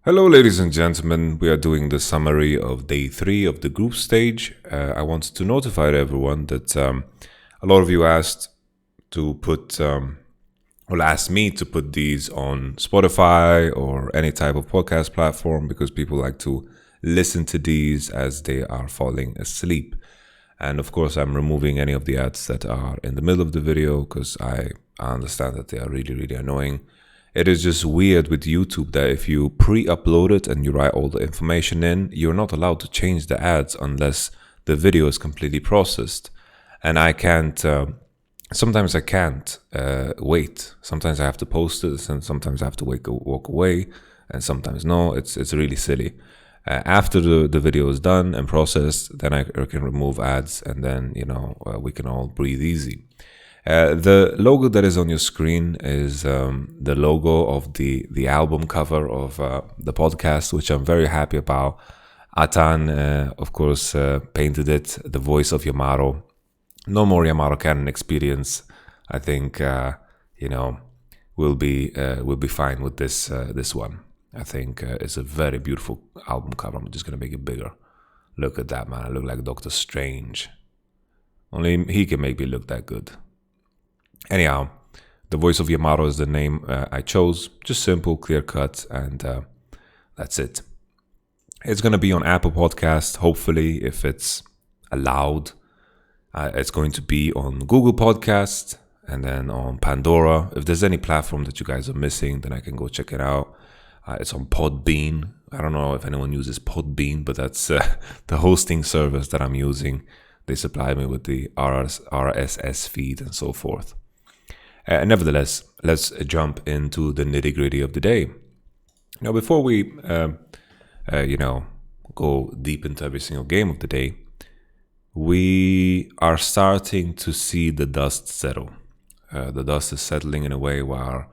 Hello, ladies and gentlemen. We are doing the summary of day 3 of the group stage. I wanted to notify everyone that a lot of you asked to put, asked me to put these on Spotify or any type of podcast platform because people like to listen to these as they are falling asleep. And of course, I'm removing any of the ads that are in the middle of the video because I understand that they are really, really annoying. It is just weird with YouTube that if you pre-upload it and you write all the information in, you're not allowed to change the ads unless the video is completely processed. And I can't, sometimes I can't wait. Sometimes I have to post it and sometimes I have to walk away and sometimes no, it's really silly. After the video is done and processed, then I can remove ads and then, we can all breathe easy. The logo that is on your screen is the logo of the album cover of the podcast, which I'm very happy about. Atan, of course, painted it, the voice of Yamato. No more YamatoCannon experience. I think, we'll be fine with this one. I think it's a very beautiful album cover. I'm just going to make it bigger. Look at that, man. I look like Doctor Strange. Only he can make me look that good. Anyhow, the voice of Yamato is the name I chose. Just simple, clear cut, and that's it. It's going to be on Apple Podcast, hopefully, if it's allowed. It's going to be on Google Podcast and then on Pandora. If there's any platform that you guys are missing, then I can go check it out. It's on Podbean. I don't know if anyone uses Podbean, but that's the hosting service that I'm using. They supply me with the RSS feed and so forth. Nevertheless, let's jump into the nitty-gritty of the day. Now, before we, go deep into every single game of the day, we are starting to see the dust settle. The dust is settling in a way where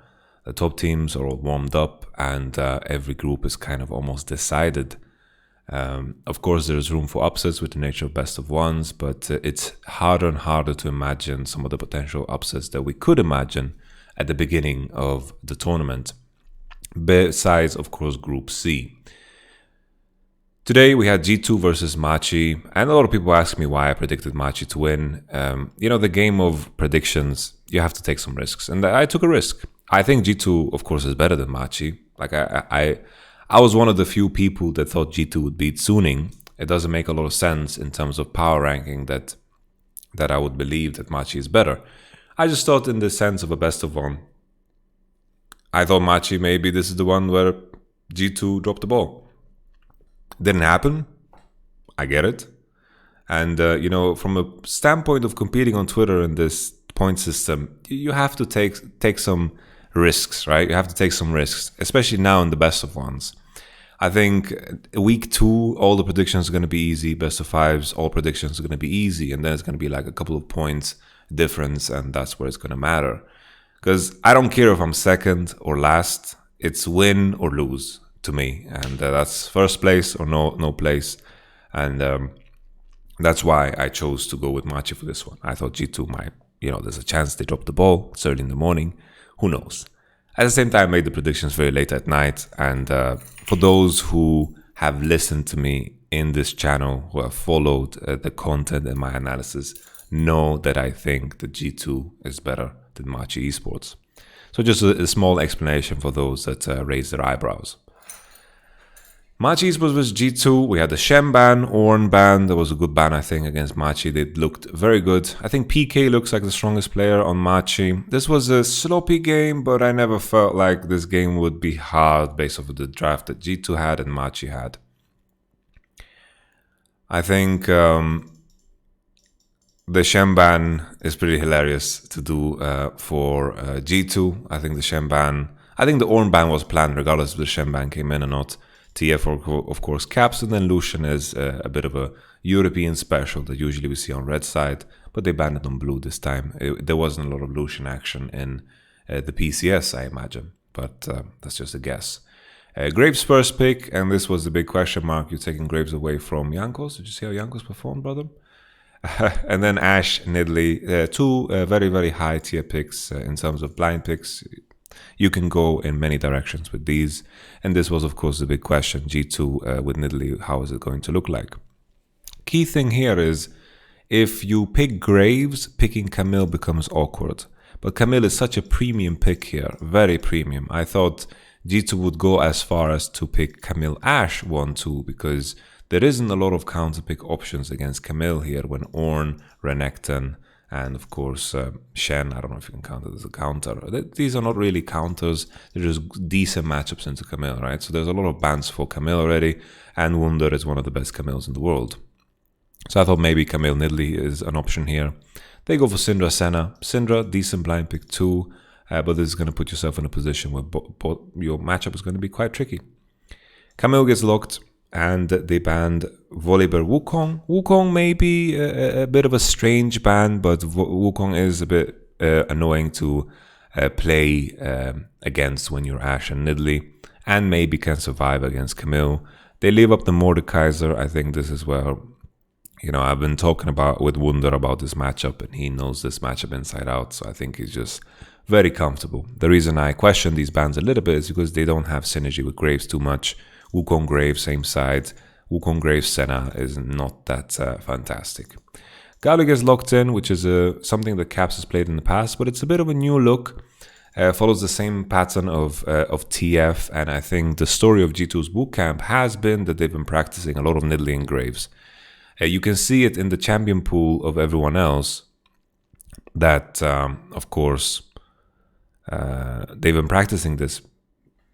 the top teams are all warmed up and every group is kind of almost decided. Of course, there's room for upsets with the nature of best of ones, but it's harder and harder to imagine some of the potential upsets that we could imagine at the beginning of the tournament, besides, of course, Group C. Today, we had G2 versus Machi, and a lot of people ask me why I predicted Machi to win. The game of predictions, you have to take some risks, and I took a risk. I think G2, of course, is better than Machi. Like, I was one of the few people that thought G2 would beat Suning. It doesn't make a lot of sense in terms of power ranking that I would believe that Machi is better. I just thought in the sense of a best of one. I thought Machi, maybe this is the one where G2 dropped the ball. Didn't happen. I get it. And, from a standpoint of competing on Twitter in this point system, you have to take some risks, right? You have to take some risks, especially now in the best of ones. I think week 2, all the predictions are going to be easy. Best of 5s, all predictions are going to be easy. And then it's going to be like a couple of points difference. And that's where it's going to matter. Because I don't care if I'm second or last. It's win or lose to me. And that's first place or no place. And that's why I chose to go with Machi for this one. I thought G2 might, there's a chance they drop the ball. It's early in the morning. Who knows? At the same time, I made the predictions very late at night. And for those who have listened to me in this channel, who have followed the content and my analysis, know that I think that G2 is better than Machi Esports. So just a small explanation for those that raise their eyebrows. Machi Esports was G2. We had the Shem ban, Ornn ban. That was a good ban, I think, against Machi. They looked very good. I think PK looks like the strongest player on Machi. This was a sloppy game, but I never felt like this game would be hard based off of the draft that G2 had and Machi had. I think the Shem ban is pretty hilarious to do for G2. I think the Shem ban, I think the Ornn ban was planned regardless if the Shem ban came in or not. TF, of course, caps, and then Lucian is a bit of a European special that usually we see on red side, but they banned it on blue this time. There wasn't a lot of Lucian action in the PCS, I imagine, but that's just a guess. Graves first pick, and this was the big question mark. You're taking Graves away from Jankos. Did you see how Jankos performed, brother? And then Ash, Nidley, two very, very high tier picks in terms of blind picks. You can go in many directions with these, and this was of course the big question, G2 with Nidalee, how is it going to look like? Key thing here is, if you pick Graves, picking Camille becomes awkward. But Camille is such a premium pick here, very premium. I thought G2 would go as far as to pick Camille Ashe 1-2, because there isn't a lot of counter pick options against Camille here when Ornn, Renekton, and of course Shen, I don't know if you can count it as a counter. These are not really counters, they're just decent matchups into Camille, right? So there's a lot of bans for Camille already, and Wunder is one of the best Camilles in the world. So I thought maybe Camille Nidalee is an option here. They go for Syndra Senna. Syndra, decent blind pick too, but this is going to put yourself in a position where your matchup is going to be quite tricky. Camille gets locked, and they banned Volibear Wukong. Wukong may be a bit of a strange ban, but Wukong is a bit annoying to play against when you're Ashe and Nidalee, and maybe can survive against Camille. They leave up the Mordekaiser. I think this is where, you know, I've been talking with Wunder about this matchup, and he knows this matchup inside out, so I think he's just very comfortable. The reason I question these bans a little bit is because they don't have synergy with Graves too much. Wukong Graves, same side. Wukong Graves Senna is not that fantastic. Galio gets locked in, which is something that Caps has played in the past, but it's a bit of a new look. Follows the same pattern of TF, and I think the story of G2's bootcamp has been that they've been practicing a lot of Nidalee and Graves. You can see it in the champion pool of everyone else that, of course, they've been practicing this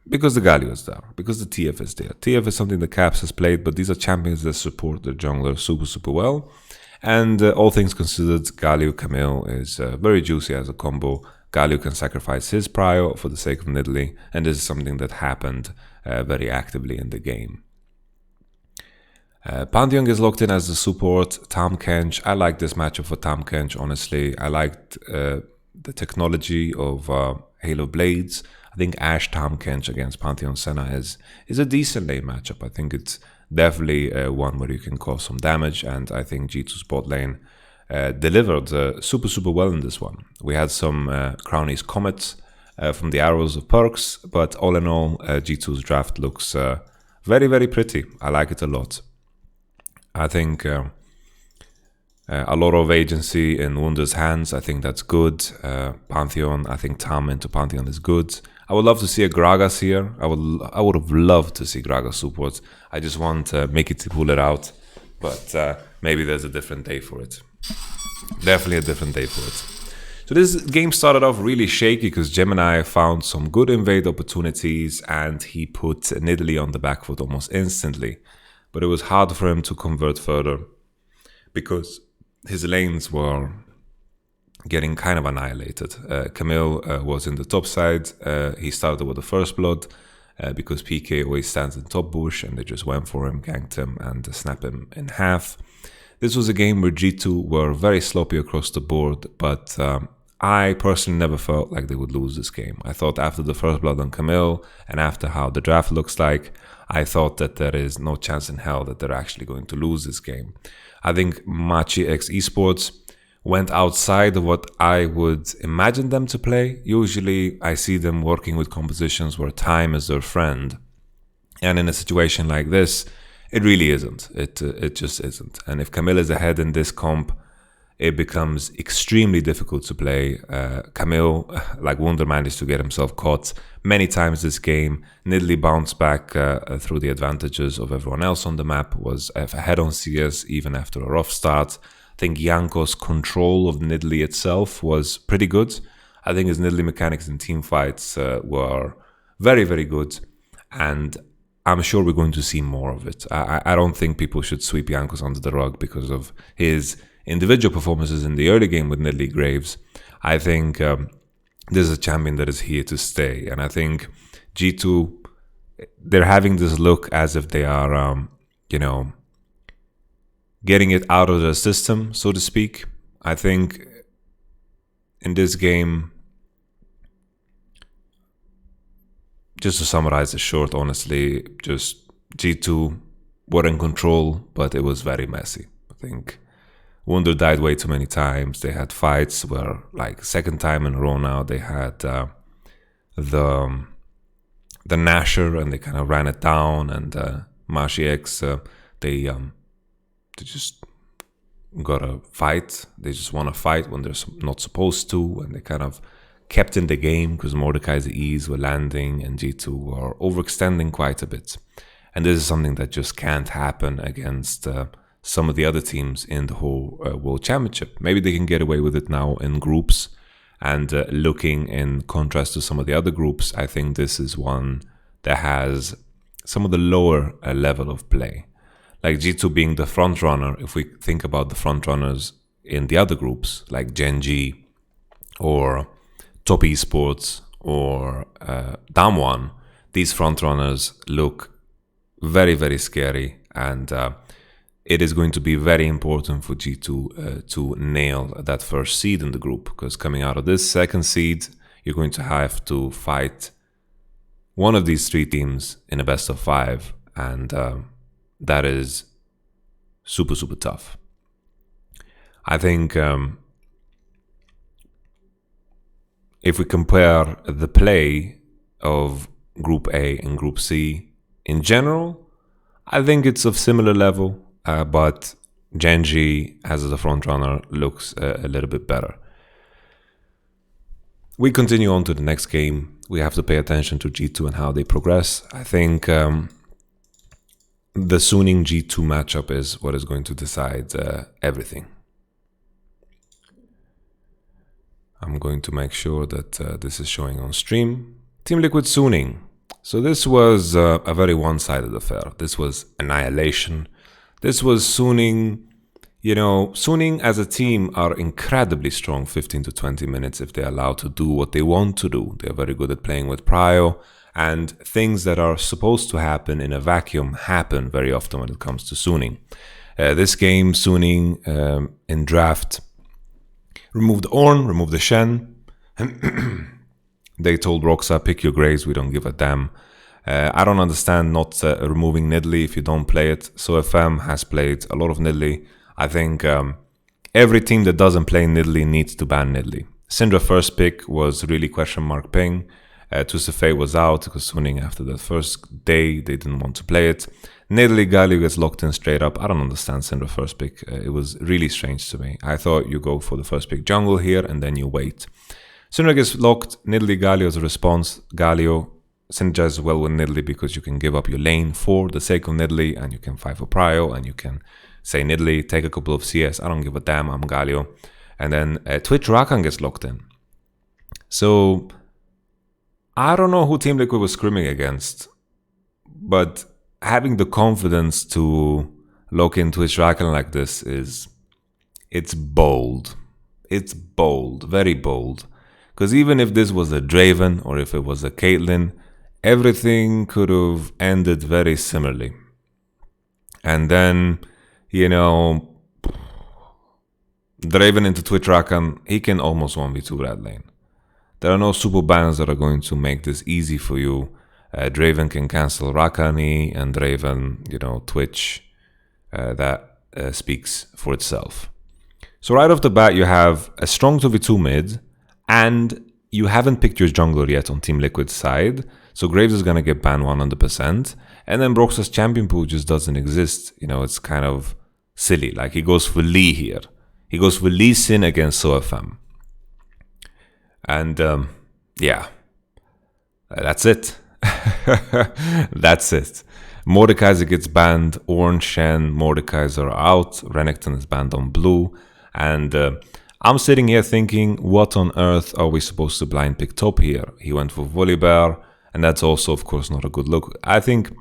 because the Galio is there, because the TF is there. TF is something the Caps has played, but these are champions that support their jungler super well. And all things considered, Galio Camille is very juicy as a combo. Galio can sacrifice his prio for the sake of Nidalee, and this is something that happened very actively in the game. Pantheon is locked in as the support. Tahm Kench, I like this matchup for Tahm Kench, honestly. I liked the technology of Halo Blades. I think Ashe Tahm Kench against Pantheon Senna is a decent lane matchup. I think it's definitely one where you can cause some damage, and I think G2's bot lane delivered super well in this one. We had some Crownies Comets from the Arrows of Perks, but all in all, G2's draft looks very pretty. I like it a lot. I think a lot of agency in Wunder's hands. I think that's good. Pantheon, I think Tahm into Pantheon is good. I would love to see a Gragas here. I would have loved to see Gragas support. I just want Mickey to pull it out, but maybe there's a different day for it. Definitely a different day for it. So this game started off really shaky because Gemini found some good invade opportunities, and he put Nidalee on the back foot almost instantly. But it was hard for him to convert further because his lanes were getting kind of annihilated. Camille was in the top side. He started with the first blood because PK always stands in top bush, and they just went for him, ganked him, and snapped him in half. This was a game where G2 were very sloppy across the board, but I personally never felt like they would lose this game. I thought after the first blood on Camille and after how the draft looks like, I thought that there is no chance in hell that they're actually going to lose this game. I think Machi X Esports went outside of what I would imagine them to play. Usually I see them working with compositions where time is their friend. And in a situation like this, it really isn't. It just isn't. And if Camille is ahead in this comp, it becomes extremely difficult to play. Camille, like Wunder, managed to get himself caught many times this game. Nidalee bounced back through the advantages of everyone else on the map, was ahead on CS even after a rough start. I think Yanko's control of Nidalee itself was pretty good. I think his Nidalee mechanics in team fights were very good, and I'm sure we're going to see more of it. I don't think people should sweep Yankos under the rug because of his individual performances in the early game with Nidalee Graves. I think this is a champion that is here to stay, and I think G2, they're having this look as if they are, getting it out of their system, so to speak. I think in this game, just to summarize it short, honestly, just G2 were in control, but it was very messy. I think Wunder died way too many times. They had fights where, like, second time in a row now, they had the the Nasher, and they kind of ran it down. And Mashi X, they just got a fight. They just want to fight when they're not supposed to, and they kind of kept in the game because Mordekai's E's were landing and G2 were overextending quite a bit. And this is something that just can't happen against some of the other teams in the whole World Championship. Maybe they can get away with it now in groups. And looking in contrast to some of the other groups, I think this is one that has some of the lower level of play. Like G2 being the front runner, if we think about the front runners in the other groups, like Gen.G or Top Esports or Damwon, these front runners look very, very scary, and it is going to be very important for G2 to nail that first seed in the group, because coming out of this second seed, you're going to have to fight one of these three teams in a best of 5, and that is super, super tough. I think if we compare the play of Group A and Group C in general, I think it's of similar level, but Gen.G as the front runner looks a little bit better. We continue on to the next game. We have to pay attention to G2 and how they progress. I think the Suning G2 matchup is what is going to decide everything. I'm going to make sure that this is showing on stream. Team Liquid Suning. So this was a very one-sided affair. This was annihilation. This was Suning. You know, Suning as a team are incredibly strong 15 to 20 minutes if they're allowed to do what they want to do. They're very good at playing with prio, and things that are supposed to happen in a vacuum happen very often when it comes to Suning. This game, Suning in draft removed Ornn, removed the Shen. They told Roxa, pick your graves, we don't give a damn. I don't understand not removing Nidalee if you don't play it. So FM has played a lot of Nidalee. I think every team that doesn't play Nidalee needs to ban Nidalee. Syndra first pick was really question mark ping. Tusafei was out because Suning after the first day they didn't want to play it. Nidalee Galio gets locked in straight up. I don't understand Syndra first pick. It was really strange to me. I thought you go for the first pick jungle here and then you wait. Syndra gets locked. Nidalee Galio as a response. Galio synergizes well with Nidalee because you can give up your lane for the sake of Nidalee and you can fight for prio and you can say Nidalee, take a couple of CS. I don't give a damn. I'm Galio. And then Twitch Rakan gets locked in. So I don't know who Team Liquid was scrimming against, but having the confidence to lock in Twitch Rakan like this it's bold. It's bold, very bold. Because even if this was a Draven or if it was a Caitlyn, everything could have ended very similarly. And then, you know, Draven into Twitch Rakan, he can almost 1v2 red lane. There are no super bans that are going to make this easy for you. Draven can cancel Rakani, and Draven, you know, Twitch, that speaks for itself. So right off the bat, you have a strong 2v2 mid, and you haven't picked your jungler yet on Team Liquid's side, so Graves is going to get banned 100%, and then Brox's champion pool just doesn't exist. You know, it's kind of silly. Like, he goes for Lee here. He goes for Lee Sin against SoFM. And, yeah, that's it. That's it. Mordekaiser gets banned, Ornn, Shen, Mordekaiser are out, Renekton is banned on blue, and I'm sitting here thinking, what on earth are we supposed to blind pick top here? He went for Volibear, and that's also, of course, not a good look. I think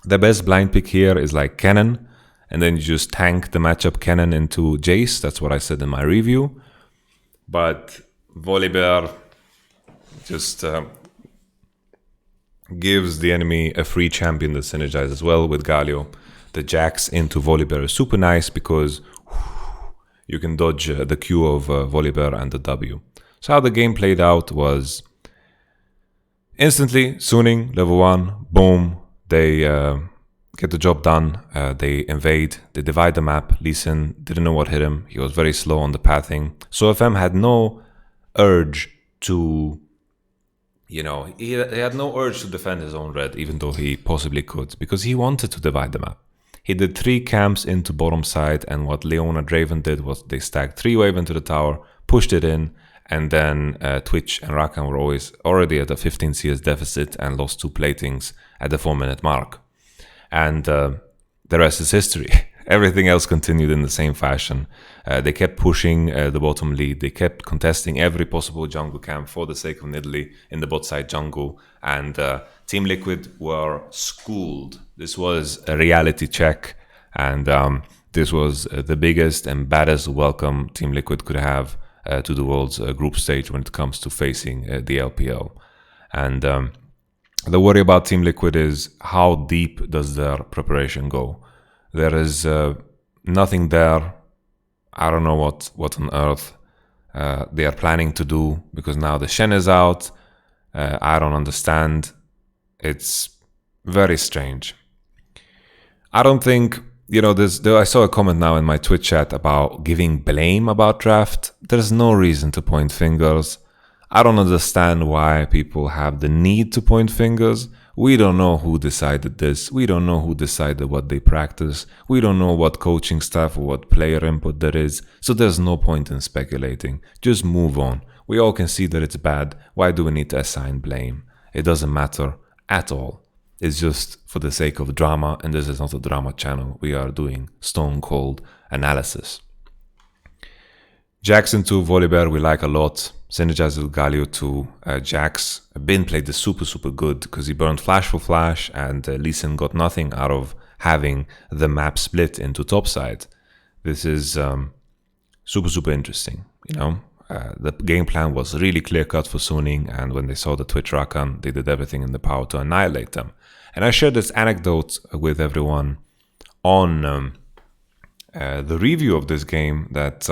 the best blind pick here is like Cannon, and then you just tank the matchup Cannon into Jace. That's what I said in my review. But Volibear just gives the enemy a free champion that synergizes well with Galio. The Jax into Volibear is super nice because you can dodge the Q of Volibear and the W. So how the game played out was instantly Suning, level 1, boom, they get the job done, they invade, they divide the map. Lee Sin didn't know what hit him, he was very slow on the pathing. So FM had no urge to he had no urge to defend his own red, even though he possibly could, because he wanted to divide the map. He did 3 camps into bottom side, and what Leona Draven did was they stacked 3 wave into the tower, pushed it in, and then Twitch and Rakan were already at a 15 CS deficit and lost 2 platings at the 4-minute mark. And the rest is history. Everything else continued in the same fashion. They kept pushing the bottom lead. They kept contesting every possible jungle camp for the sake of Nidalee in the bot side jungle. And Team Liquid were schooled. This was a reality check. And this was the biggest and baddest welcome Team Liquid could have to the world's group stage when it comes to facing the LPL. And the worry about Team Liquid is how deep does their preparation go? There is nothing there. I don't know what on earth they are planning to do, because now the Shen is out. I don't understand. It's very strange. I don't think, I saw a comment now in my Twitch chat about giving blame about draft. There's no reason to point fingers. I don't understand why people have the need to point fingers. We don't know who decided this. We don't know who decided what they practice. We don't know what coaching staff or what player input there is. So there's no point in speculating. Just move on. We all can see that it's bad. Why do we need to assign blame? It doesn't matter at all. It's just for the sake of drama, and this is not a drama channel. We are doing stone cold analysis. Jax into Volibear we like a lot. Synergize with Galio to Jax. Bin played this super good because he burned flash for flash, and Lee Sin got nothing out of having the map split into topside. This is super interesting. The game plan was really clear cut for Suning, and when they saw the Twitch Rakan, they did everything in their power to annihilate them. And I shared this anecdote with everyone on the review of this game that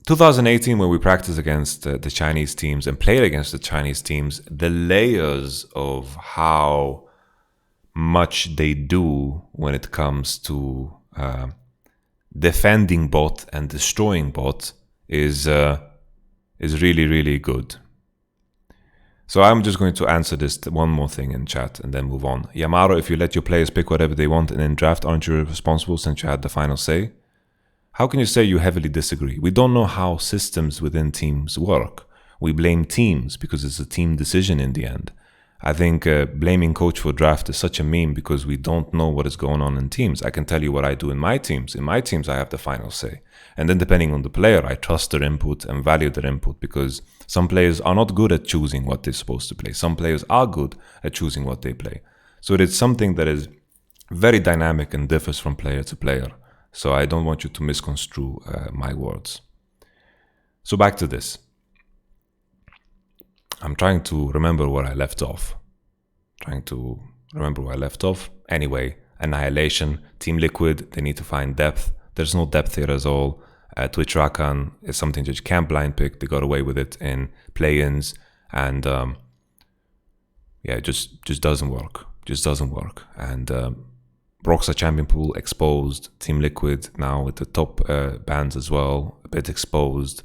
2018, when we practiced against the Chinese teams and played against the Chinese teams, the layers of how much they do when it comes to defending bot and destroying bot is really good. So I'm just going to answer this one more thing in chat and then move on. Yamato, if you let your players pick whatever they want and in draft, aren't you responsible since you had the final say? How can you say you heavily disagree? We don't know how systems within teams work. We blame teams because it's a team decision in the end. I think blaming coach for draft is such a meme because we don't know what is going on in teams. I can tell you what I do in my teams. In my teams, I have the final say. And then depending on the player, I trust their input and value their input, because some players are not good at choosing what they're supposed to play. Some players are good at choosing what they play. So it's something that is very dynamic and differs from player to player. So I don't want you to misconstrue my words. So back to this. I'm trying to remember where I left off. Anyway, Annihilation, Team Liquid, they need to find depth. There's no depth here at all. Twitch Rakan is something that you can't blind pick. They got away with it in play-ins. And it just doesn't work. And Roxa Champion Pool exposed. Team Liquid now with the top bands as well, a bit exposed.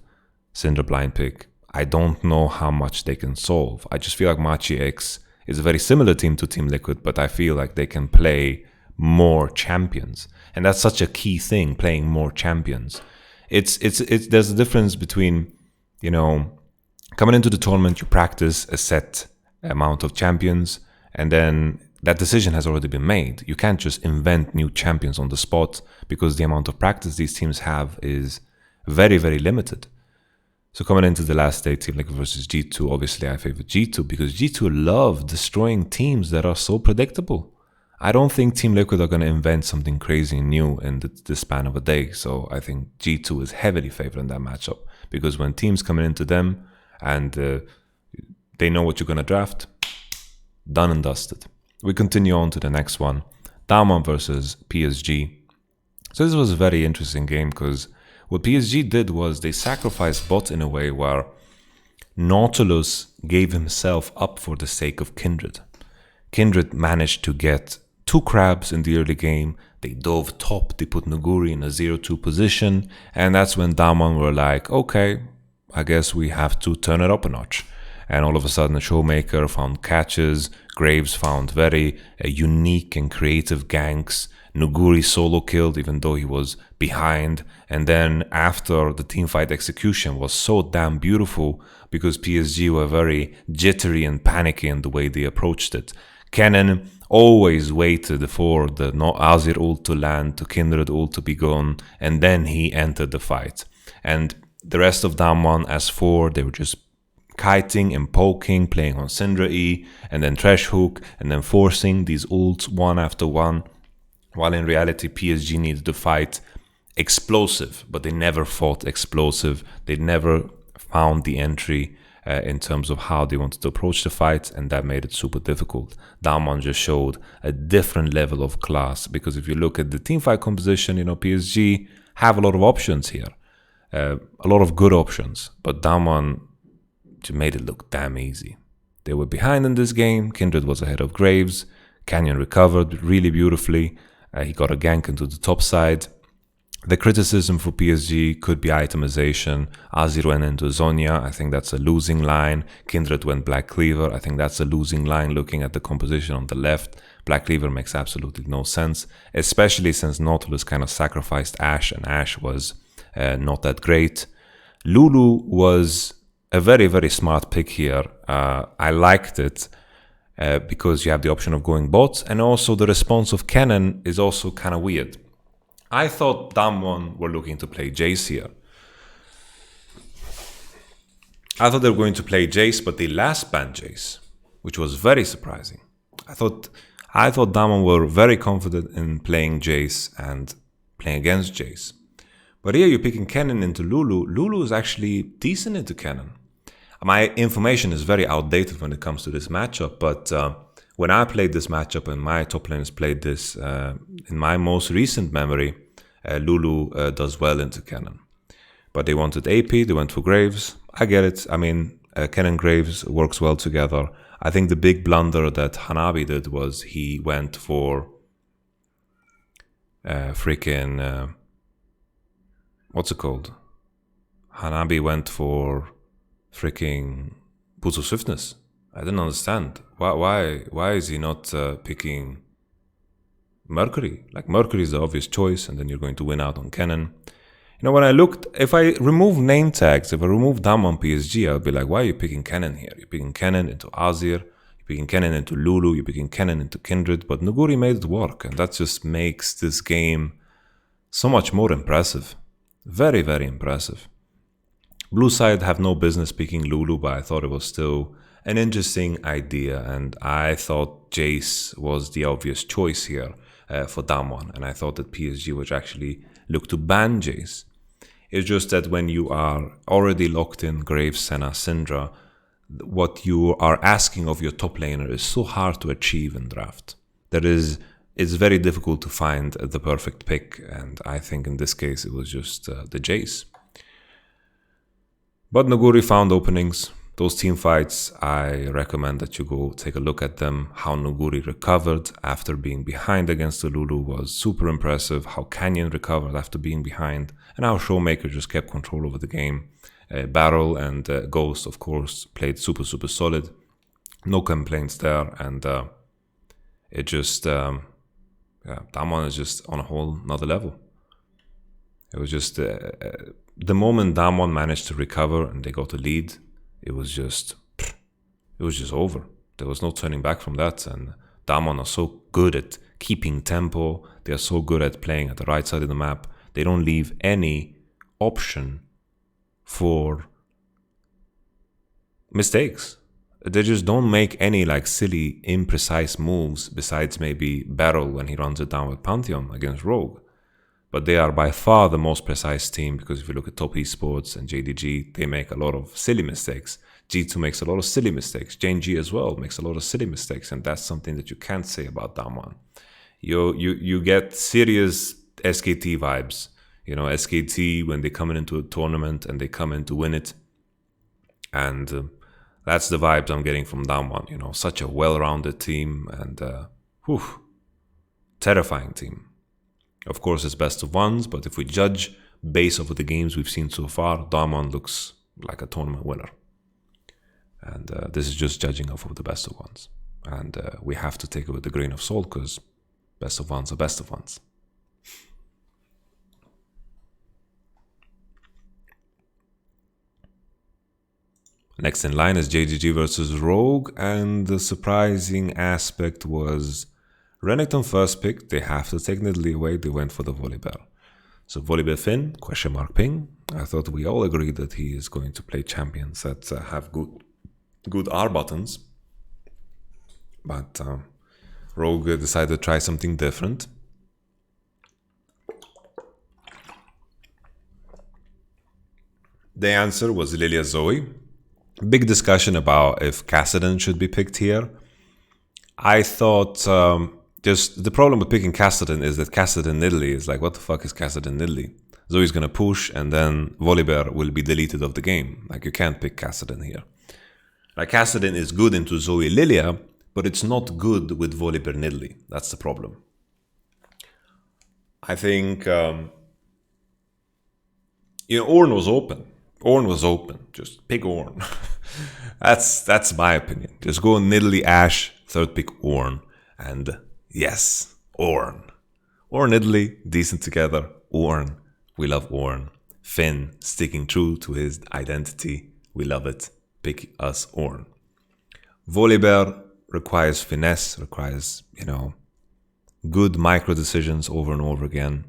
Syndra blind pick. I don't know how much they can solve. I just feel like Machi X is a very similar team to Team Liquid, but I feel like they can play more champions. And that's such a key thing, playing more champions. There's a difference between, coming into the tournament, you practice a set amount of champions, and then that decision has already been made. You can't just invent new champions on the spot, because the amount of practice these teams have is very, very limited. So coming into the last day, Team Liquid versus G2, obviously I favor G2 because G2 love destroying teams that are so predictable. I don't think Team Liquid are going to invent something crazy and new in the span of a day. So I think G2 is heavily favored in that matchup, because when teams coming into them and they know what you're going to draft, done and dusted. We continue on to the next one. Daman versus PSG. So this was a very interesting game because what PSG did was they sacrificed bot in a way where Nautilus gave himself up for the sake of Kindred. Kindred managed to get 2 crabs in the early game. They dove top, they put Nuguri in a 0-2 position, and that's when Daman were like, okay, I guess we have to turn it up a notch. and all of a sudden Showmaker found catches, Graves found very unique and creative ganks, Nuguri solo killed even though he was behind, and then after the teamfight execution was so damn beautiful because PSG were very jittery and panicky in the way they approached it. Cannon always waited for the Azir ult to land, to Kindred ult to be gone, and then he entered the fight. And the rest of Damwon as 4, they were just kiting and poking, playing on Syndra E, and then Trash Hook, and then forcing these ults one after one, while in reality PSG needed to fight explosive, but they never fought explosive. They never found the entry in terms of how they wanted to approach the fight, and that made it super difficult. Damwon just showed a different level of class, because if you look at the teamfight composition, PSG have a lot of options here, a lot of good options, but Damwon just made it look damn easy. They were behind in this game. Kindred was ahead of Graves. Canyon recovered really beautifully. He got a gank into the top side. The criticism for PSG could be itemization. Azir went into Zonya. I think that's a losing line. Kindred went Black Cleaver. I think that's a losing line looking at the composition on the left. Black Cleaver makes absolutely no sense, especially since Nautilus kind of sacrificed Ashe, and Ashe was not that great. Lulu was a very, very smart pick here. I liked it because you have the option of going bots, and also the response of Cannon is also kind of weird. I thought Damwon were looking to play Jace here. I thought they were going to play Jace, but they last banned Jace, which was very surprising. I thought Damwon were very confident in playing Jace and playing against Jace. But here you're picking Cannon into Lulu. Lulu is actually decent into Cannon. My information is very outdated when it comes to this matchup, but when I played this matchup and my top laners played this, in my most recent memory, Lulu does well into Cannon. But they wanted AP, they went for Graves. I get it. I mean, Cannon Graves works well together. I think the big blunder that Hanabi did was he went for what's it called? Hanabi went for freaking Boots of Swiftness. I didn't understand. Why is he not picking Mercury? Like, Mercury is the obvious choice, and then you're going to win out on Cannon. When I looked, if I remove name tags, if I remove Damwon PSG, I'll be like, why are you picking Cannon here? You're picking Cannon into Azir, you're picking Cannon into Lulu, you're picking Cannon into Kindred, but Nuguri made it work, and that just makes this game so much more impressive. Very, very impressive. Blue side have no business picking Lulu, but I thought it was still an interesting idea, and I thought Jace was the obvious choice here for Damwon, and I thought that PSG would actually look to ban Jace. It's just that when you are already locked in Graves, Senna, Syndra, what you are asking of your top laner is so hard to achieve in draft. It's very difficult to find the perfect pick, and I think in this case it was just the Jace. But Nuguri found openings. Those team fights, I recommend that you go take a look at them. How Nuguri recovered after being behind against the Lulu was super impressive. How Canyon recovered after being behind. And how Showmaker just kept control over the game. Barrel and Ghost, of course, played super, super solid. No complaints there. And it just, Damwon is just on a whole nother level. It was just, the moment Damwon managed to recover and they got a lead, it was just over. There was no turning back from that, and Damwon are so good at keeping tempo. They are so good at playing at the right side of the map. They don't leave any option for mistakes. They just don't make any like silly, imprecise moves besides maybe Barrel when he runs it down with Pantheon against Rogue. But they are by far the most precise team, because if you look at Top Esports and JDG, they make a lot of silly mistakes. G2 makes a lot of silly mistakes. JNG as well makes a lot of silly mistakes, and that's something that you can't say about Damwon. You get serious SKT vibes. SKT when they come into a tournament and they come in to win it. And that's the vibes I'm getting from Damwon. Such a well-rounded team and terrifying team. Of course, it's best of ones, but if we judge based off of the games we've seen so far, Damwon looks like a tournament winner. And this is just judging off of the best of ones. And we have to take it with a grain of salt because best of ones are best of ones. Next in line is JGG versus Rogue, and the surprising aspect was Renekton first pick, they have to take Nidalee away, they went for the Volibear. So Volibear Finn, question mark ping. I thought we all agreed that he is going to play champions that have good R buttons. But Rogue decided to try something different. The answer was Lilia Zoe. Big discussion about if Kassadin should be picked here. I thought just the problem with picking Kassadin is that Kassadin Nidalee is like, what the fuck is Kassadin Nidalee? Zoe's gonna push and then Volibear will be deleted of the game. Like, you can't pick Kassadin here. Like, Kassadin is good into Zoe Lilia, but it's not good with Volibear Nidalee. That's the problem. I think, Ornn was open. Ornn was open. Just pick Ornn. That's my opinion. Just go Nidalee Ashe, third pick Ornn. And yes, Ornn. Ornn Nidalee, decent together. Ornn, we love Ornn. Finn, sticking true to his identity. We love it. Pick us Ornn. Volibear requires finesse, requires, good micro decisions over and over again.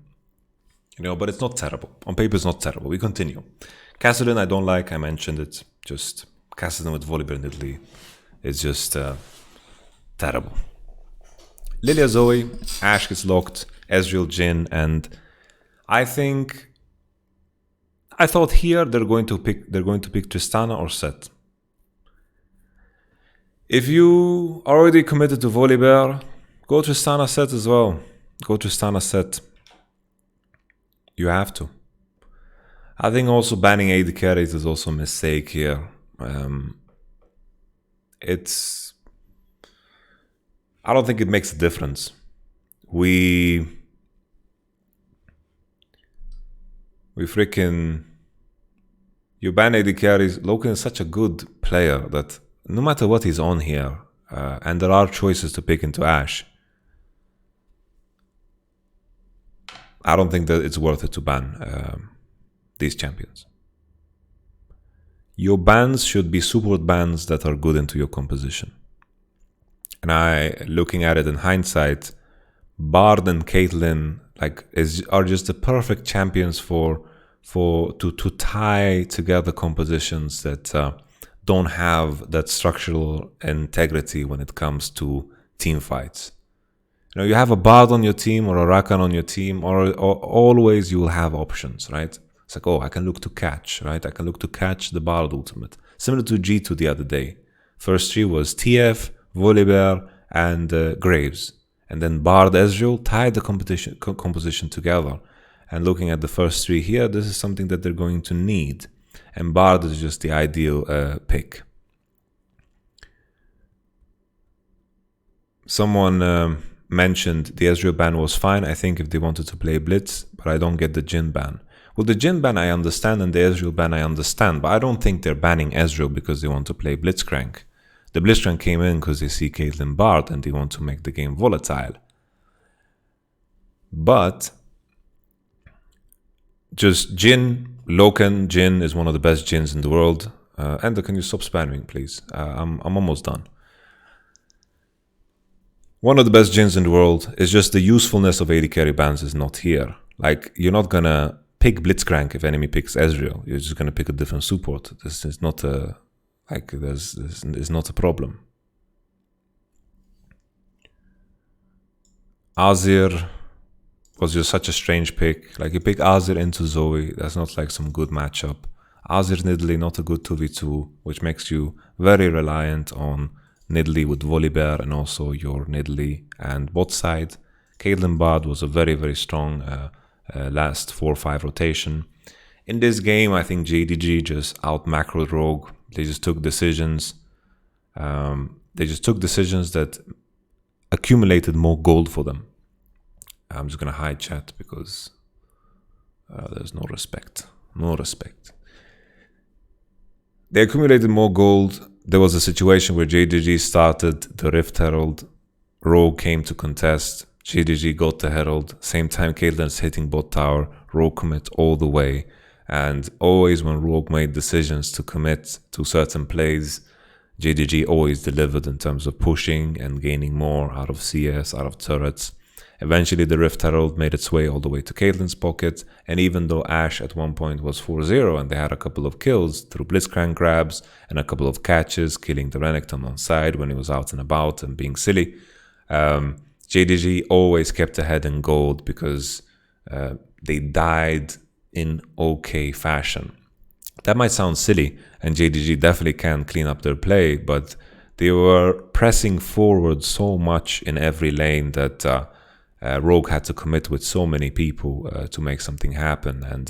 But it's not terrible. On paper, it's not terrible. We continue. Kassadin, I don't like. I mentioned it. Just Kassadin with Volibear Nidalee is just terrible. Lilia Zoe, Ashe gets locked, Ezreal Jhin, and I thought here they're going to pick Tristana or Sett. If you are already committed to Volibear, go Tristana Sett as well. Go Tristana Sett. You have to. I think also banning AD carries is also a mistake here. I don't think it makes a difference. You ban AD carries. Loken is such a good player that no matter what he's on here, and there are choices to pick into Ashe, I don't think that it's worth it to ban these champions. Your bans should be support bans that are good into your composition. And looking at it in hindsight, Bard and Caitlyn are just the perfect champions to tie together compositions that don't have that structural integrity when it comes to team fights. You have a Bard on your team or a Rakan on your team, or always you will have options, right? It's like, I can look to catch, right? I can look to catch the Bard ultimate. Similar to G2 the other day. First three was TF, Volibear, and Graves. And then Bard Ezreal tied the composition together. And looking at the first three here, this is something that they're going to need. And Bard is just the ideal pick. Someone mentioned the Ezreal ban was fine, I think, if they wanted to play Blitz, but I don't get the Jhin ban. Well, the Jhin ban I understand, and the Ezreal ban I understand, but I don't think they're banning Ezreal because they want to play Blitzcrank. The Blitzcrank came in because they see Caitlyn Bard and they want to make the game volatile. But just Jhin, Loken, Jhin is one of the best Jhins in the world. Ender, can you stop spamming, please? I'm almost done. One of the best Jhins in the world is just the usefulness of AD carry bans is not here. Like, you're not gonna pick Blitzcrank if enemy picks Ezreal. You're just gonna pick a different support. This is not a this is not a problem. Azir was just such a strange pick. Like, you pick Azir into Zoe, that's not like some good matchup. Azir Nidalee, not a good 2v2, which makes you very reliant on Nidalee with Volibear and also your Nidalee. And bot side, Caitlyn Bard was a very, very strong last 4 or 5 rotation. In this game, I think JDG just out macroed Rogue. They just took decisions. That accumulated more gold for them. I'm just gonna hide chat because there's no respect. No respect. They accumulated more gold. there was a situation where JDG started the Rift Herald, Rogue came to contest, JDG got the Herald, same time Caitlyn's hitting bot tower, Rogue commit all the way, and always when Rogue made decisions to commit to certain plays, JDG always delivered in terms of pushing and gaining more out of CS, out of turrets. Eventually, the Rift Herald made its way all the way to Caitlyn's pocket, and even though Ashe at one point was 4-0 and they had a couple of kills through Blitzcrank grabs and a couple of catches, killing the Renekton on side when he was out and about and being silly, JDG always kept ahead in gold because they died in okay fashion. That might sound silly, and JDG definitely can clean up their play, but they were pressing forward so much in every lane that Rogue had to commit with so many people to make something happen, and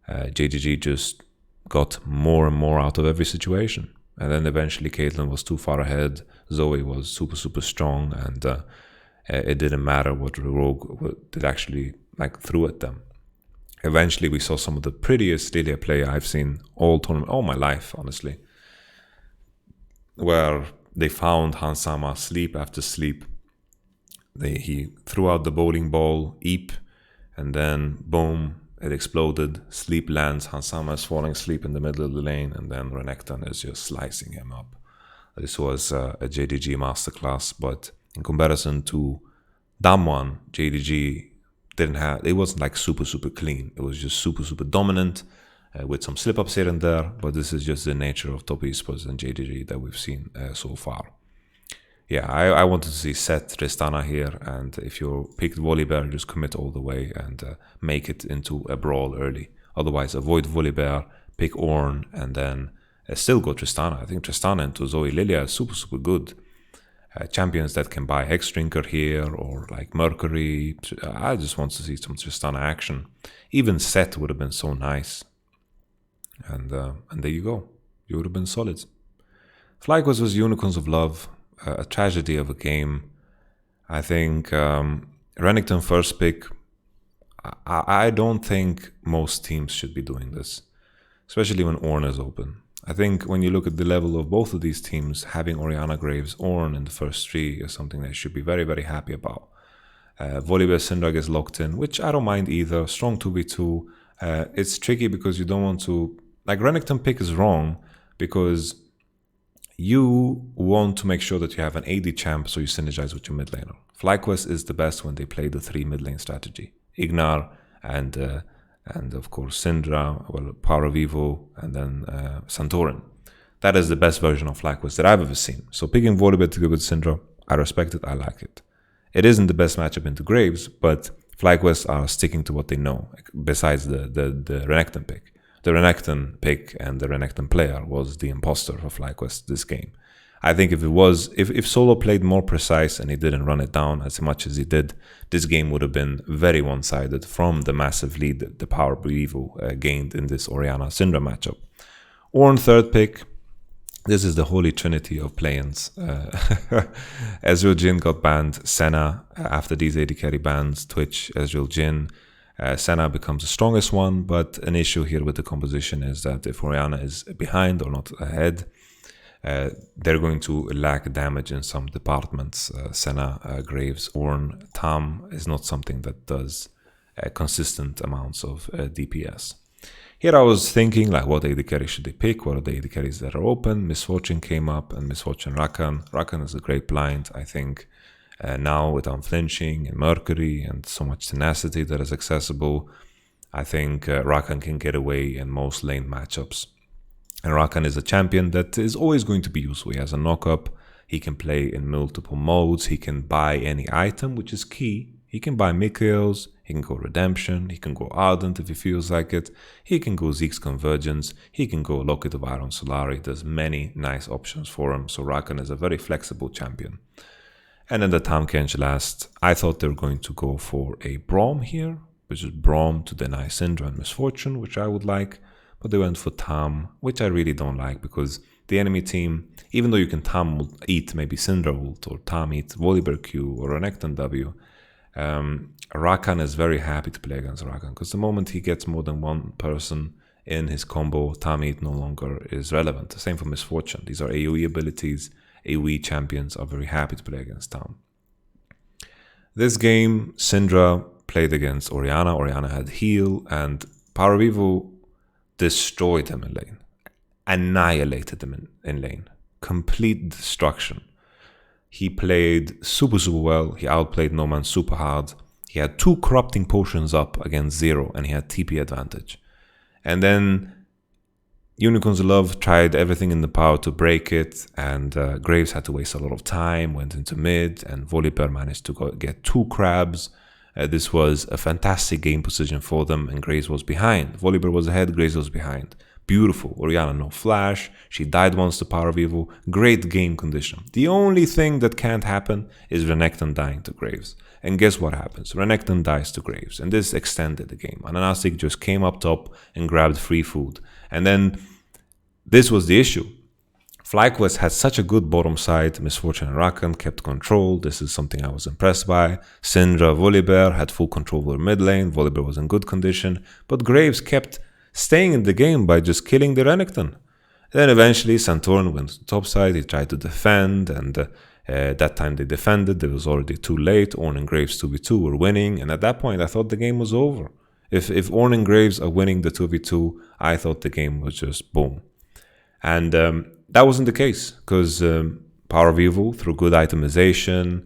JDG just got more and more out of every situation. And then eventually Caitlyn was too far ahead, Zoe was super, super strong, and it didn't matter what Rogue did actually threw at them. Eventually, we saw some of the prettiest Lilia play I've seen all my life, honestly, where they found Hansama sleep after sleep. He threw out the bowling ball, Eep, and then boom, it exploded. Sleep lands, Hansama is falling asleep in the middle of the lane, and then Renekton is just slicing him up. This was a JDG masterclass, but in comparison to Damwon, JDG it wasn't super, super clean. It was just super, super dominant with some slip-ups here and there, but this is just the nature of top esports and JDG that we've seen so far. Yeah, I wanted to see Sett Tristana here, and if you picked Volibear, just commit all the way and make it into a brawl early. Otherwise, avoid Volibear, pick Ornn, and then still go Tristana. I think Tristana into Zoe Lilia is super, super good. Champions that can buy Hexdrinker here or Mercury. I just want to see some Tristana action. Even Sett would have been so nice. And there you go. You would have been solid. FlyQuest was Unicorns of Love. A tragedy of a game. I think Renekton first pick. I don't think most teams should be doing this, especially when Ornn is open. I think when you look at the level of both of these teams, having Orianna Graves, Ornn in the first three is something they should be very, very happy about. Volibear Syndra is locked in, which I don't mind either. Strong 2v2. It's tricky because you don't want to... Renekton pick is wrong because you want to make sure that you have an AD champ so you synergize with your mid laner. FlyQuest is the best when they play the 3 mid lane strategy. Ignar and of course Syndra, Power of Evo, and then Santorin. That is the best version of FlyQuest that I've ever seen. So picking Volibear to go with Syndra, I respect it, I like it. It isn't the best matchup into Graves, but FlyQuest are sticking to what they know, besides the Renekton pick. The Renekton pick and the Renekton player was the imposter for FlyQuest this game. I think if Solo played more precise and he didn't run it down as much as he did, this game would have been very one-sided from the massive lead that the Power of Evo gained in this Orianna Syndra matchup. Ornn third pick. This is the holy trinity of play-ins. Ezreal Jhin got banned. Senna, after these AD carry bans, Twitch, Ezreal Jhin. Senna becomes the strongest one, but an issue here with the composition is that if Orianna is behind or not ahead, they're going to lack damage in some departments. Senna, Graves, Ornn, Tam is not something that does consistent amounts of DPS. Here I was thinking, what AD carry should they pick? What are the AD carries that are open? Misfortune came up, and Misfortune Rakan. Rakan is a great blind, I think. Now with Unflinching and Mercury and so much tenacity that is accessible, I think Rakan can get away in most lane matchups. And Rakan is a champion that is always going to be useful. He has a knock-up, he can play in multiple modes, he can buy any item, which is key. He can buy Mikhail's, he can go Redemption, he can go Ardent if he feels like it, he can go Zeke's Convergence, he can go Locket of Iron Solari. There's many nice options for him, so Rakan is a very flexible champion. And then the Tahm Kench last. I thought they were going to go for a Braum here, which is Braum to deny Syndra and Misfortune, which I would like. But they went for Tahm, which I really don't like because the enemy team, even though you can Tahm eat maybe Syndra ult or Tahm eat Volibear Q or Renekton W, Rakan is very happy to play against Rakan because the moment he gets more than one person in his combo, Tommy no longer is relevant. The same for Misfortune. These are AoE abilities. AoE champions are very happy to play against Tom. This game, Syndra played against Orianna. Orianna had heal, and Power of Evil destroyed them in lane. Annihilated them in lane. Complete destruction. He played super well. He outplayed No Man super hard. He had 2 corrupting potions up against 0, and he had TP advantage. And then Unicorns of Love tried everything in the power to break it, and Graves had to waste a lot of time, went into mid, and Volibear managed to get 2 crabs. This was a fantastic game position for them, and Graves was behind. Volibear was ahead, Graves was behind. Beautiful. Orianna no flash. She died once to Power of Evil. Great game condition. The only thing that can't happen is Renekton dying to Graves. And guess what happens? Renekton dies to Graves. And this extended the game. Ananastic just came up top and grabbed free food. And then this was the issue. FlyQuest had such a good bottom side. Misfortune and Rakan kept control. This is something I was impressed by. Syndra, Volibear had full control over mid lane. Volibear was in good condition. But Graves kept staying in the game by just killing the Renekton. Then eventually Santorin went to the top side. He tried to defend, and that time they defended. It was already too late. Ornn and Graves 2v2 were winning, and at that point I thought the game was over. If Ornn and Graves are winning the 2v2, I thought the game was just boom. And that wasn't the case, because Power of Evil, through good itemization,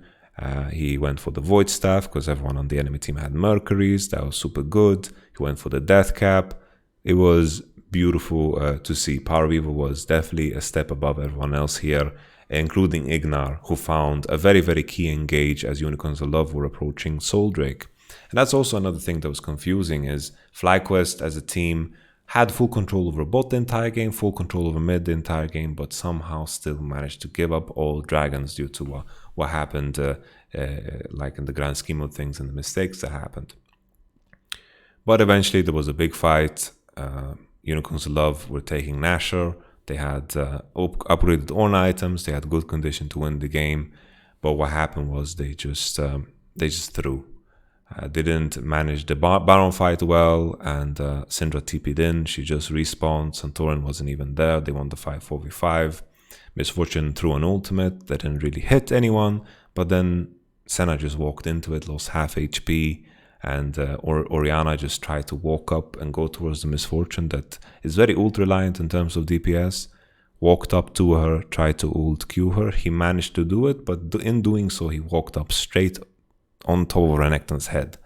he went for the Void Staff because everyone on the enemy team had Mercuries. That was super good. He went for the Death Cap. It was beautiful to see. Power of Evil was definitely a step above everyone else here, including Ignar, who found a very, very key engage as Unicorns of Love were approaching Soul Drake. And that's also another thing that was confusing, is FlyQuest as a team had full control over bot the entire game, full control over mid the entire game, but somehow still managed to give up all dragons due to what happened, like in the grand scheme of things and the mistakes that happened. But eventually there was a big fight. Unicorns of Love were taking Nashor. They had upgraded Ornn items. They had good condition to win the game. But what happened was they just threw. They didn't manage the Baron fight well, and Syndra TP'd in. She just respawned. Santorin wasn't even there. They won the fight 4v5. Misfortune threw an ultimate that didn't really hit anyone, but then Senna just walked into it, lost half HP, and Orianna just tried to walk up and go towards the Misfortune that is very ult reliant in terms of DPS. Walked up to her, tried to ult Q her. He managed to do it, but in doing so, he walked up straight on top of Renekton's head.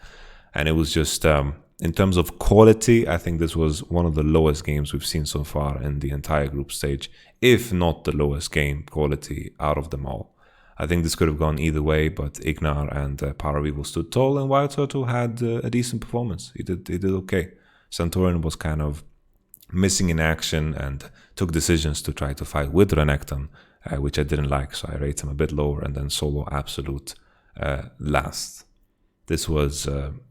And it was just, in terms of quality, I think this was one of the lowest games we've seen so far in the entire group stage, if not the lowest game quality out of them all. I think this could have gone either way, but Ignar and Power of Evil stood tall, and Wild Turtle had a decent performance. He did okay. Santorin was kind of missing in action and took decisions to try to fight with Renekton, which I didn't like, so I rate him a bit lower, and then Solo Absolute last. This was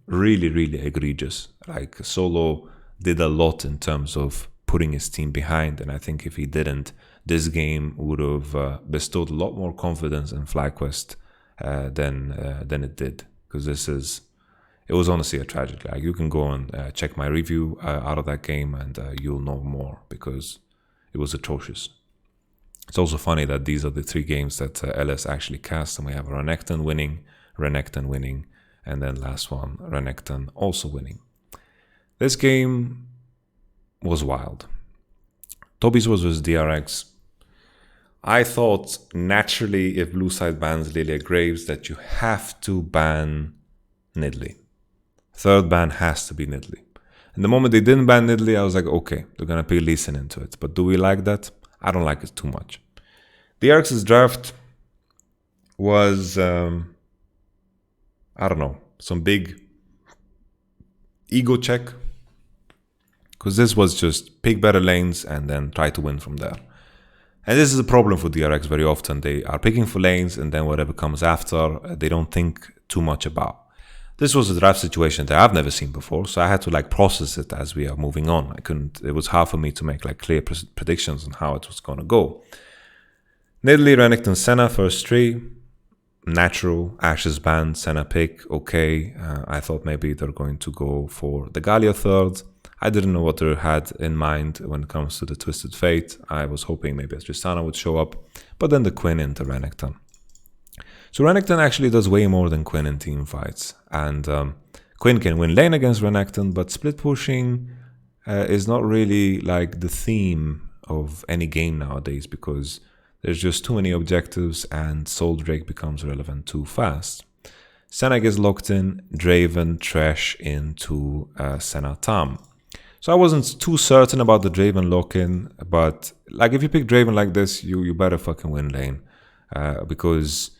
really, really egregious. Like, Solo did a lot in terms of putting his team behind, and I think if he didn't, this game would have bestowed a lot more confidence in FlyQuest than it did, because it was honestly a tragedy. Like, you can go and check my review out of that game, and you'll know more, because it was atrocious. It's also funny that these are the 3 games that LS actually cast, and we have Renekton winning, and then last one, Renekton also winning. This game was wild. Toby's was versus DRX. I thought naturally if Blue Side bans Lilia Graves that you have to ban Nidalee. Third ban has to be Nidalee. And the moment they didn't ban Nidalee, I was like, okay, they're going to put Lee Sin into it. But do we like that? I don't like it too much. DRX's draft was, I don't know, some big ego check. Because this was just pick better lanes and then try to win from there. And this is a problem for DRX very often. They are picking for lanes, and then whatever comes after, they don't think too much about. This was a draft situation that I've never seen before, so I had to process it as we are moving on. It was hard for me to make clear predictions on how it was going to go. Nidalee, Renekton, Senna, first 3. Natural, Ashes banned, Senna pick, okay. I thought maybe they're going to go for the Galio third. I didn't know what they had in mind when it comes to the Twisted Fate. I was hoping maybe a Tristana would show up, but then the Quinn into Renekton. So Renekton actually does way more than Quinn in team fights, and Quinn can win lane against Renekton, but split pushing is not really like the theme of any game nowadays because there's just too many objectives and Soul Drake becomes relevant too fast. Senna gets locked in, Draven, Thresh into Senna Tam. So I wasn't too certain about the Draven lock-in, but like if you pick Draven like this, you better fucking win lane. Because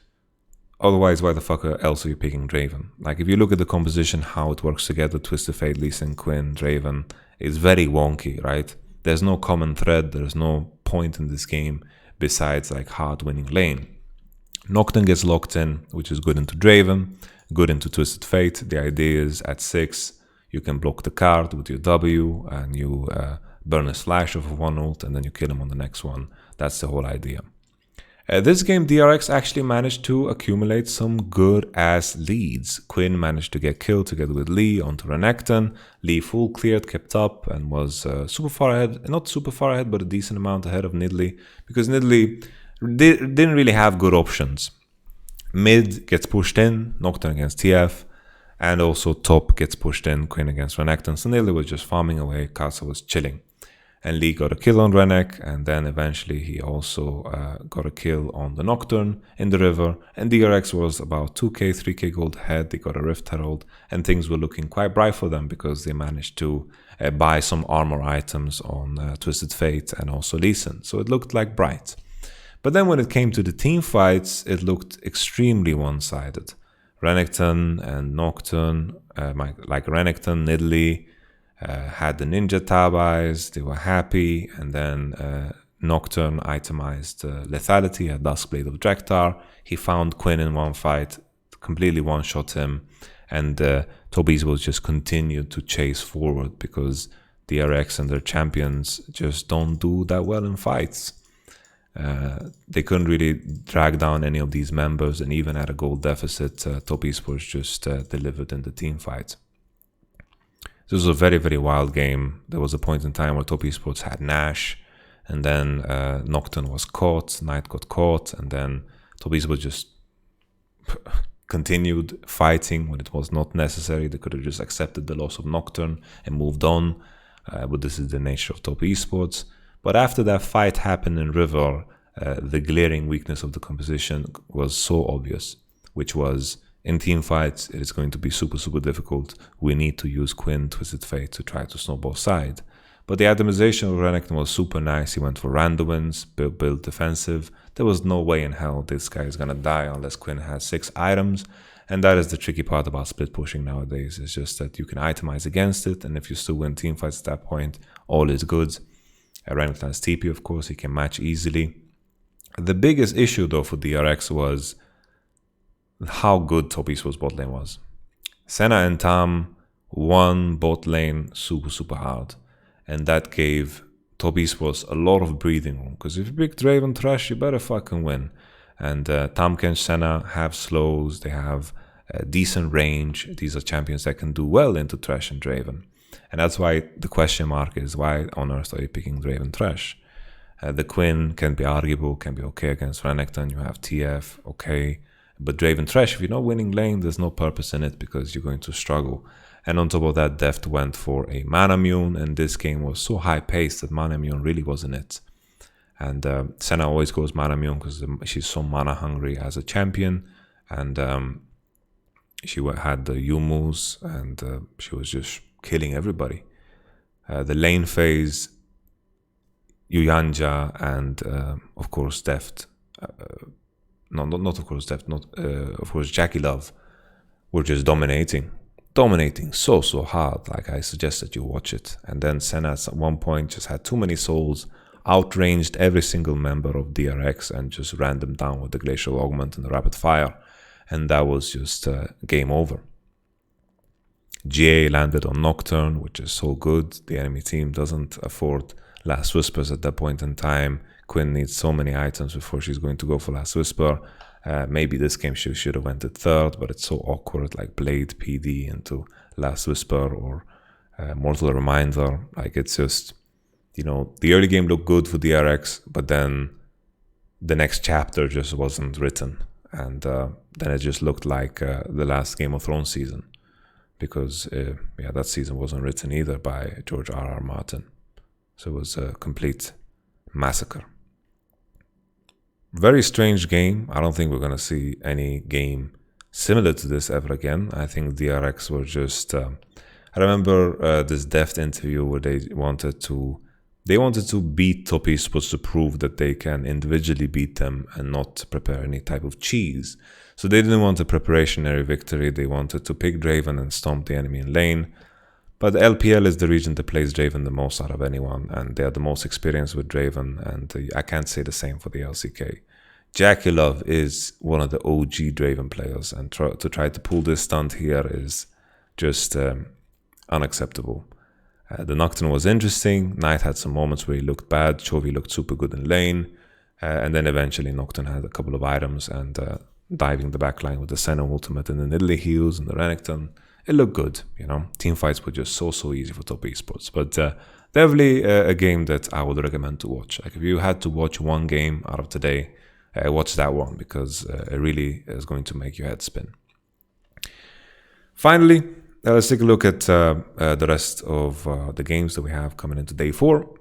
otherwise, why the fuck else are you picking Draven? Like if you look at the composition, how it works together, Twisted Fate, Lee Sin, Quinn, Draven, is very wonky, right? There's no common thread, there's no point in this game besides like hard winning lane. Nocturne gets locked in, which is good into Draven, good into Twisted Fate. The idea is at 6, you can block the card with your W and you burn a slash off of one ult and then you kill him on the next one. That's the whole idea. This game, DRX actually managed to accumulate some good-ass leads. Quinn managed to get killed together with Lee onto Renekton. Lee full cleared, kept up, and was super far ahead. Not super far ahead, but a decent amount ahead of Nidalee. Because Nidalee didn't really have good options. Mid gets pushed in, Nocturne against TF, and also top gets pushed in, Quinn against Renekton. So Nidalee was just farming away, Kasa was chilling. And Lee got a kill on Renek, and then eventually he also got a kill on the Nocturne in the river. And DRX was about 2k, 3k gold ahead. They got a Rift Herald, and things were looking quite bright for them because they managed to buy some armor items on Twisted Fate and also Lee Sin. So it looked like bright. But then when it came to the team fights, it looked extremely one-sided. Renekton and Nocturne, like Renekton, Nidalee, had the ninja tabis, they were happy, and then Nocturne itemized lethality at Duskblade of Drektar. He found Quinn in one fight, completely one-shot him, and Tobies will just continue to chase forward because the RX and their champions just don't do that well in fights. They couldn't really drag down any of these members, and even at a gold deficit, Top Esports just delivered in the team fight. This was a very, very wild game. There was a point in time where Top Esports had Nash, and then Nocturne was caught, Knight got caught, and then Top Esports just continued fighting when it was not necessary. They could have just accepted the loss of Nocturne and moved on, but this is the nature of Top Esports. But after that fight happened in River, the glaring weakness of the composition was so obvious, which was in team fights, it is going to be super, super difficult. We need to use Quinn, Twisted Fate to try to snowball side. But the itemization of Renekton was super nice. He went for random wins, built defensive. There was no way in hell this guy is going to die unless Quinn has 6 items. And that is the tricky part about split pushing nowadays. It's just that you can itemize against it, and if you still win team fights at that point, all is good. Renekton has TP, of course, he can match easily. The biggest issue, though, for DRX was how good Top Esports bot lane was. Senna and Tam won bot lane super, super hard. And that gave Top Esports a lot of breathing room. Because if you pick Draven Thresh, you better fucking win. And Tam and Senna have slows, they have decent range. These are champions that can do well into Thresh and Draven. And that's why the question mark is, why on earth are you picking Draven Thresh? The Quinn can be arguable, can be okay against Renekton. You have TF, okay. But Draven Thresh, if you're not winning lane, there's no purpose in it because you're going to struggle. And on top of that, Deft went for a Mana Mune, and this game was so high-paced that Mana Mune really wasn't it. And Senna always goes Mana Mune because she's so mana-hungry as a champion. And she had the Yumus, and she was just killing everybody. The lane phase, Yuyanja, and of course Deft. Not of course Deft, of course Jackie Love were just dominating so hard. Like, I suggest that you watch it. And then Senna at one point just had too many souls, outranged every single member of DRX and just ran them down with the Glacial Augment and the Rapid Fire, and that was just game over. GA landed on Nocturne, which is so good. The enemy team doesn't afford Last Whispers at that point in time. Quinn needs so many items before she's going to go for Last Whisper. Maybe this game she should have went to third, but it's so awkward, like Blade PD into Last Whisper or Mortal Reminder. Like, it's just, the early game looked good for DRX, but then the next chapter just wasn't written. And then it just looked like the last Game of Thrones season, because that season wasn't written either by George R.R. Martin. So it was a complete massacre. Very strange game. I don't think we're going to see any game similar to this ever again. I think DRX were just... I remember this Deft interview where they wanted to beat top esports to prove that they can individually beat them and not prepare any type of cheese. So they didn't want a preparationary victory. They wanted to pick Draven and stomp the enemy in lane. But LPL is the region that plays Draven the most out of anyone, and they are the most experienced with Draven, and I can't say the same for the LCK. Jackie Love is one of the OG Draven players, and to try to pull this stunt here is just unacceptable. The Nocturne was interesting. Knight had some moments where he looked bad. Chovy looked super good in lane. And then eventually Nocturne had a couple of items and diving the backline with the Senna ultimate and the Nidalee heals and the Renekton. It looked good, Team fights were just so easy for top esports. But definitely a game that I would recommend to watch. Like, if you had to watch one game out of today, watch that one, because it really is going to make your head spin. Finally, let's take a look at the rest of the games that we have coming into day 4.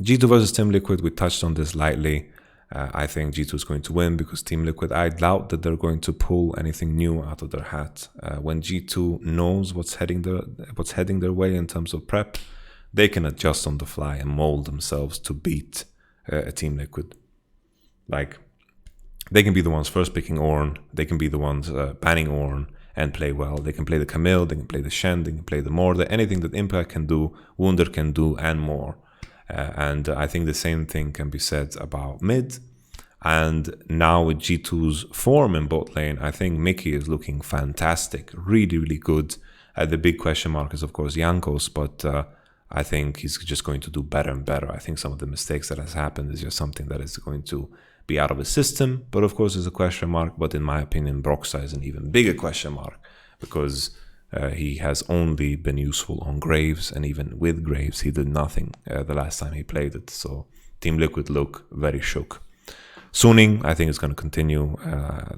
G2 versus Team Liquid, we touched on this lightly. I think G2 is going to win because Team Liquid, I doubt that they're going to pull anything new out of their hat. When G2 knows what's heading their way in terms of prep, they can adjust on the fly and mold themselves to beat a Team Liquid. Like, they can be the ones first picking Ornn, they can be the ones banning Ornn and play well. They can play the Camille, they can play the Shen, they can play the Morde, anything that Impact can do, Wunder can do, and more. And I think the same thing can be said about mid. And now with G2's form in bot lane, I think Mickey is looking fantastic, really good. The big question mark is, of course, Jankos, but I think he's just going to do better and better. I think some of the mistakes that has happened is just something that is going to be out of his system, but of course there's a question mark. But in my opinion, Broxah is an even bigger question mark, because he has only been useful on Graves, and even with Graves he did nothing the last time he played it. So Team Liquid look very shook. Suning, I think, is going to continue.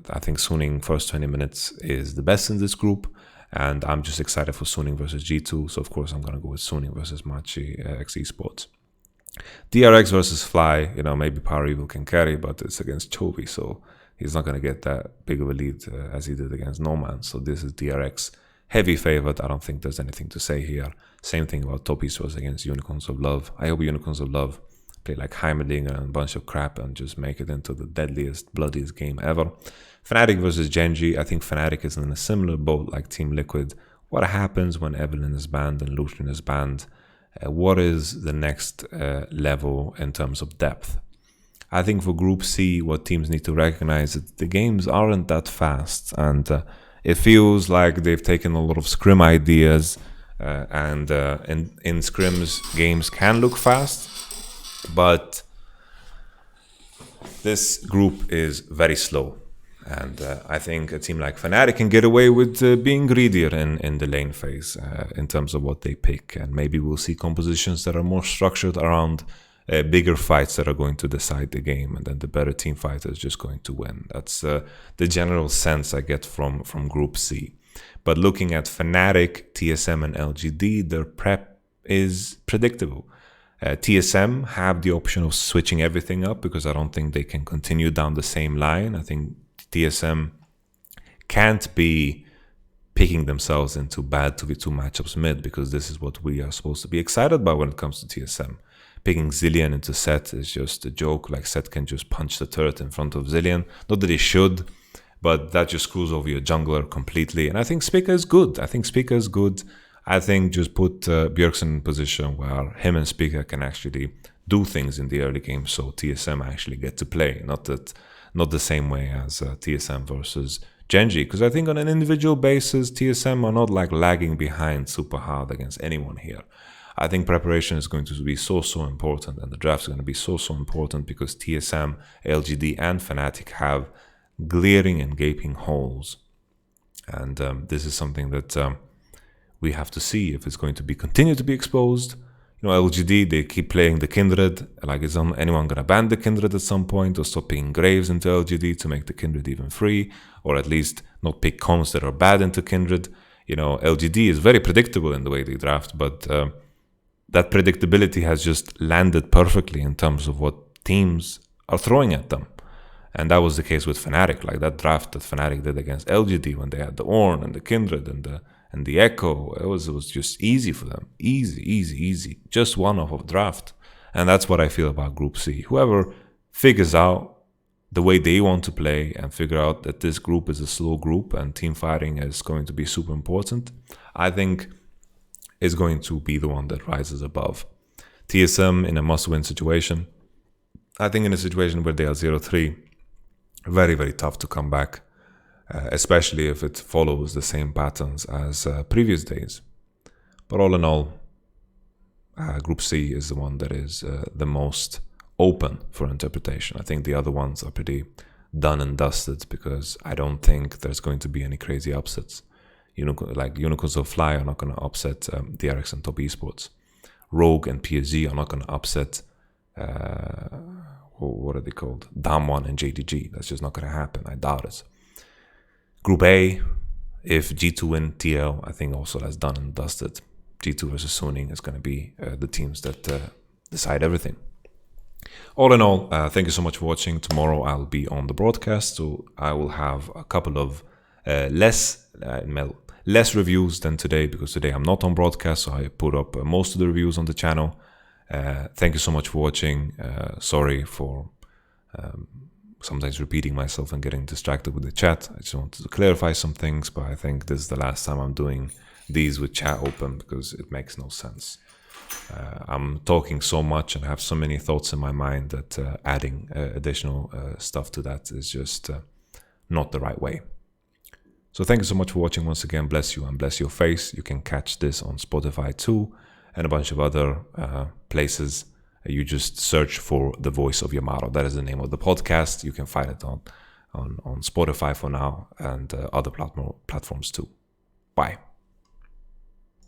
I think Suning first 20 minutes is the best in this group, and I'm just excited for Suning versus G2. So of course I'm going to go with Suning versus Machi X Esports. DRX versus Fly, maybe Power Evil can carry, but it's against Chovy, so he's not going to get that big of a lead as he did against No Man. So this is DRX heavy favorite. I don't think there's anything to say here. Same thing about top esports against Unicorns of Love. I hope Unicorns of Love play like Heimerdinger and a bunch of crap and just make it into the deadliest, bloodiest game ever. Fnatic versus Genji. I think Fnatic is in a similar boat like Team Liquid. What happens when Evelynn is banned and Lucian is banned? What is the next level in terms of depth? I think for Group C, what teams need to recognize is that the games aren't that fast, and it feels like they've taken a lot of scrim ideas, and in scrims, games can look fast, but this group is very slow. And I think a team like Fnatic can get away with being greedier in the lane phase in terms of what they pick. And maybe we'll see compositions that are more structured around bigger fights that are going to decide the game. And then the better team fighter is just going to win. That's the general sense I get from Group C. But looking at Fnatic, TSM, and LGD, their prep is predictable. TSM have the option of switching everything up because I don't think they can continue down the same line. I think TSM can't be picking themselves into bad 2v2 matchups mid, because this is what we are supposed to be excited about when it comes to TSM. Picking Zilean into Sett is just a joke. Like, Sett can just punch the turret in front of Zilean. Not that he should, but that just screws over your jungler completely. And I think Spica is good. I think just put Bjergsen in a position where him and Spica can actually do things in the early game, so TSM actually get to play. Not the same way as TSM versus Genji, because I think on an individual basis, TSM are not like lagging behind super hard against anyone here. I think preparation is going to be so important, and the draft is going to be so important, because TSM, LGD, and Fnatic have glaring and gaping holes. And this is something that We have to see if it's going to be continue to be exposed. LGD, they keep playing the Kindred. Like, is anyone going to ban the Kindred at some point or stop picking Graves into LGD to make the Kindred even free? Or at least not pick comms that are bad into Kindred? LGD is very predictable in the way they draft, but that predictability has just landed perfectly in terms of what teams are throwing at them. And that was the case with Fnatic. Like, that draft that Fnatic did against LGD when they had the Ornn and the Kindred and the Echo, it was just easy for them. Easy. Just one off of draft. And that's what I feel about Group C. Whoever figures out the way they want to play and figure out that this group is a slow group and team fighting is going to be super important, I think is going to be the one that rises above. TSM in a must-win situation. I think in a situation where they are 0-3, very, very tough to come back, especially if it follows the same patterns as previous days. But all in all, Group C is the one that is the most open for interpretation. I think the other ones are pretty done and dusted because I don't think there's going to be any crazy upsets. Unicorns of Fly are not going to upset DRX and Top Esports. Rogue and PSG are not going to upset what are they called? Damwon and JDG. That's just not going to happen. I doubt it. Group A, if G2 win TL, I think also that's done and dusted. G2 versus Suning is going to be the teams that decide everything. All in all, thank you so much for watching. Tomorrow I'll be on the broadcast, so I will have a couple of less reviews than today, because today I'm not on broadcast, so I put up most of the reviews on the channel. Thank you so much for watching. Sorry for sometimes repeating myself and getting distracted with the chat. I just wanted to clarify some things, but I think this is the last time I'm doing these with chat open because it makes no sense. I'm talking so much and have so many thoughts in my mind that adding additional stuff to that is just not the right way. So thank you so much for watching once again. Bless you and bless your face. You can catch this on Spotify too and a bunch of other places. You just search for The Voice of Yamato. That is the name of the podcast. You can find it on Spotify for now and other platforms too. Bye.